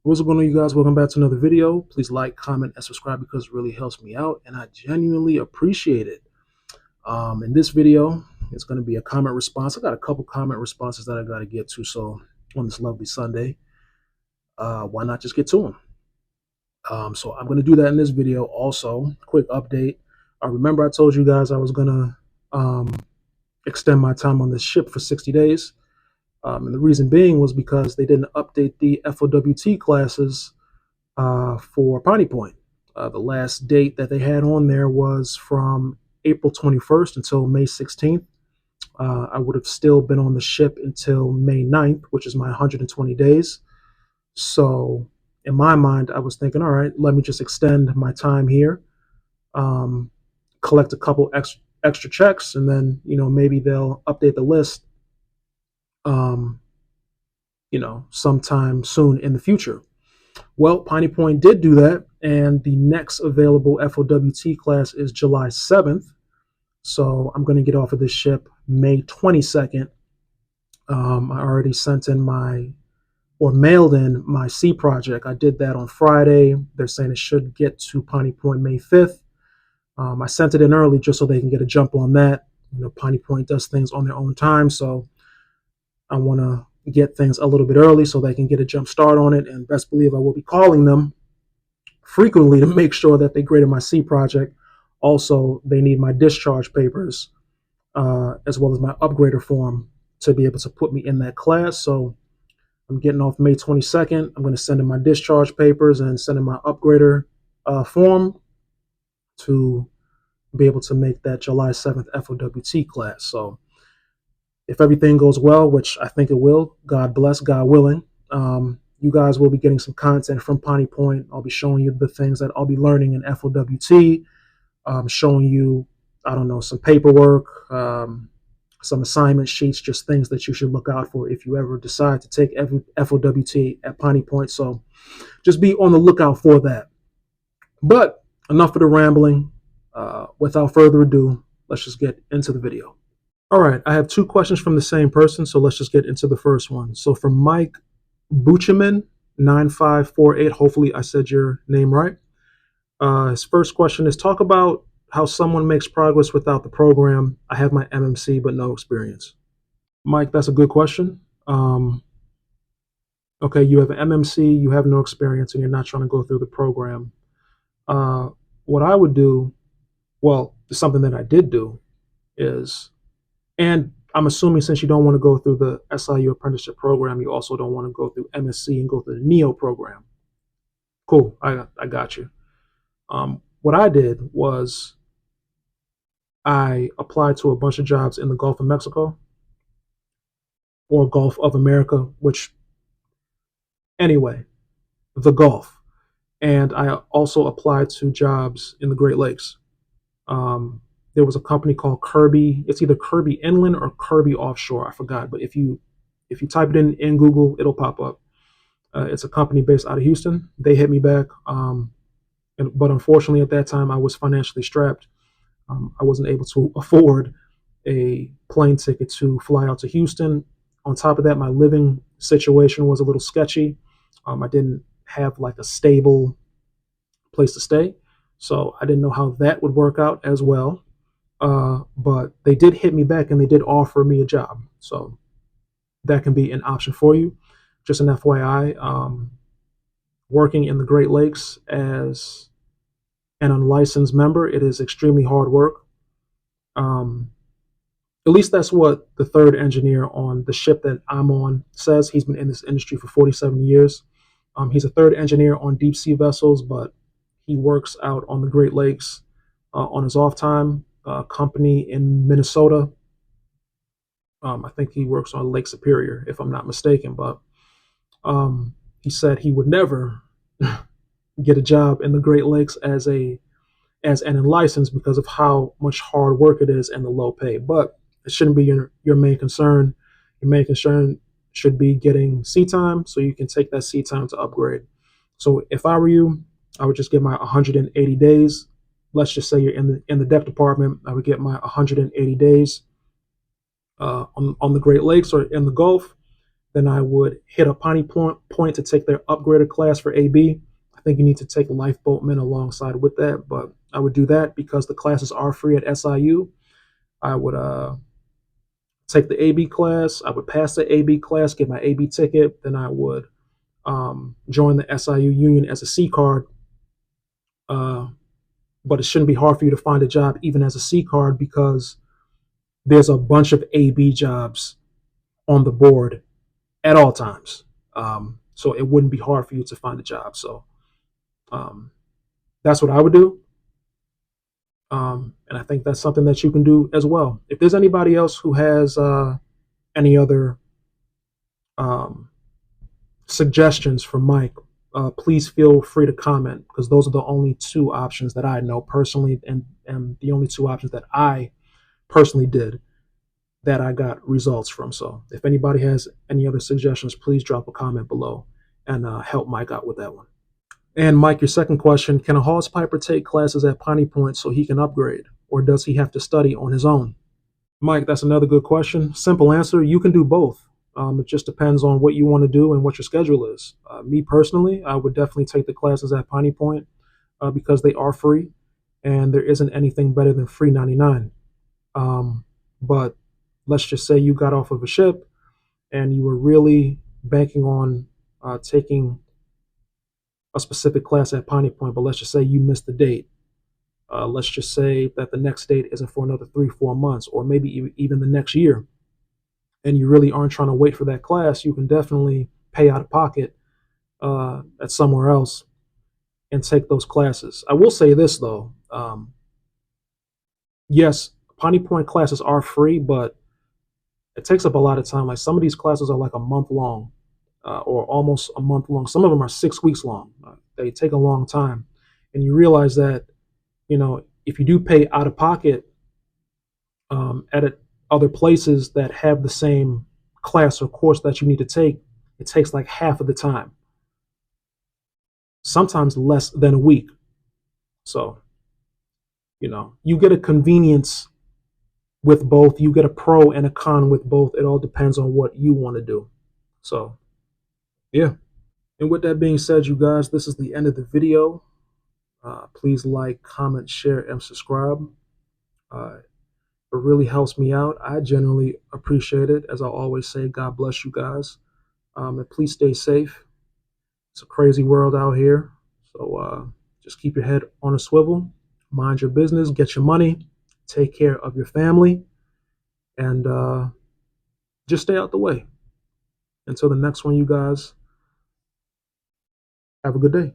What's going on, you guys? Welcome back to another video. Please like, comment, and subscribe because it really helps me out, and I genuinely appreciate it. In this video, it's going to be a comment response. I got a couple comment responses that I got to get to, so on this lovely Sunday, why not just get to them? So I'm going to do that in this video. Also, quick update. Remember I told you guys I was going to extend my time on this ship for 60 days. And the reason being was because they didn't update the FOWT classes for Piney Point. The last date that they had on there was from April 21st until May 16th. I would have still been on the ship until May 9th, which is my 120 days. So in my mind, I was thinking, all right, let me just extend my time here, collect a couple extra checks, and then, maybe they'll update the list, sometime soon in the future. Well, Piney Point did do that, and the next available FOWT class is July 7th. So I'm going to get off of this ship May 22nd. I already mailed in my C project. I did that on Friday. They're saying it should get to Piney Point May 5th. I sent it in early just so they can get a jump on that. Piney Point does things on their own time, so I want to get things a little bit early so they can get a jump start on it. And best believe I will be calling them frequently to make sure that they graded my C project. Also, they need my discharge papers as well as my upgrader form to be able to put me in that class. So I'm getting off May 22nd. I'm going to send in my discharge papers and send in my upgrader form to be able to make that July 7th FOWT class. So if everything goes well, which I think it will, God bless, God willing, you guys will be getting some content from Piney Point. I'll be showing you the things that I'll be learning in FOWT, showing you, I don't know, some paperwork, some assignment sheets, just things that you should look out for if you ever decide to take FOWT at Piney Point. So just be on the lookout for that. But enough of the rambling. Without further ado, let's just get into the video. All right, I have two questions from the same person, so let's just get into the first one. So from Mike Buchaman, 9548, hopefully I said your name right. His first question is, talk about how someone makes progress without the program. I have my MMC, but no experience. Mike, that's a good question. Okay, you have an MMC, you have no experience, and you're not trying to go through the program. What I would do, well, something that I did do is, and I'm assuming since you don't want to go through the SIU apprenticeship program, you also don't want to go through MSc and go through the NEO program. Cool, I got you. What I did was I applied to a bunch of jobs in the Gulf of Mexico or Gulf of America, which, anyway, the Gulf. And I also applied to jobs in the Great Lakes. There was a company called Kirby. It's either Kirby Inland or Kirby Offshore. I forgot, but if you type it in Google, it'll pop up. It's a company based out of Houston. They hit me back, but unfortunately at that time I was financially strapped. I wasn't able to afford a plane ticket to fly out to Houston. On top of that, my living situation was a little sketchy. I didn't have like a stable place to stay, so I didn't know how that would work out as well. But they did hit me back and they did offer me a job. So that can be an option for you. Just an FYI, working in the Great Lakes as an unlicensed member, it is extremely hard work. At least that's what the third engineer on the ship that I'm on says. He's been in this industry for 47 years. He's a third engineer on deep sea vessels, but he works out on the Great Lakes on his off time. Company in Minnesota. I think he works on Lake Superior, if I'm not mistaken. But he said he would never get a job in the Great Lakes as an unlicensed because of how much hard work it is and the low pay. But it shouldn't be your main concern. Your main concern should be getting sea time so you can take that sea time to upgrade. So if I were you, I would just get my 180 days. Let's just say you're in the deck department. I would get my 180 days on the Great Lakes or in the Gulf. then I would hit a Piney Point to take their upgraded class for AB. I think you need to take Lifeboatman alongside with that, but I would do that because the classes are free at SIU. I would take the AB class. I would pass the AB class, get my AB ticket. Then I would join the SIU union as a C card. Uh, but it shouldn't be hard for you to find a job even as a C card because there's a bunch of AB jobs on the board at all times. So it wouldn't be hard for you to find a job. So um, that's what I would do. And I think that's something that you can do as well. If there's anybody else who has any other um, suggestions for Mike, please feel free to comment because those are the only two options that I know personally, and the only two options that I personally did that I got results from. So if anybody has any other suggestions, please drop a comment below and help Mike out with that one. And Mike, your second question, can a hose piper take classes at Piney Point so he can upgrade, or does he have to study on his own? Mike, that's another good question. Simple answer, you can do both. It just depends on what you want to do and what your schedule is. Me personally, I would definitely take the classes at Piney Point because they are free, and there isn't anything better than free 99. But let's just say you got off of a ship and you were really banking on taking a specific class at Piney Point, but let's just say you missed the date. Let's just say that the next date isn't for another 3-4 months, or maybe even the next year, and you really aren't trying to wait for that class. You can definitely pay out of pocket at somewhere else and take those classes. I will say this though, yes, Piney Point classes are free, but it takes up a lot of time. Like some of these classes are like a month long, or almost a month long. Some of them are 6 weeks long. They take a long time, and you realize that if you do pay out of pocket at other places that have the same class or course that you need to take, it takes like half of the time, sometimes less than a week. So you get a convenience with both. You get a pro and a con with both. It all depends on what you want to do. So yeah. And with that being said, you guys, this is the end of the video. Please like, comment, share, and subscribe. It really helps me out. I genuinely appreciate it. As I always say, God bless you guys. And please stay safe. It's a crazy world out here. So just keep your head on a swivel. Mind your business. Get your money. Take care of your family. And just stay out the way. Until the next one, you guys, have a good day.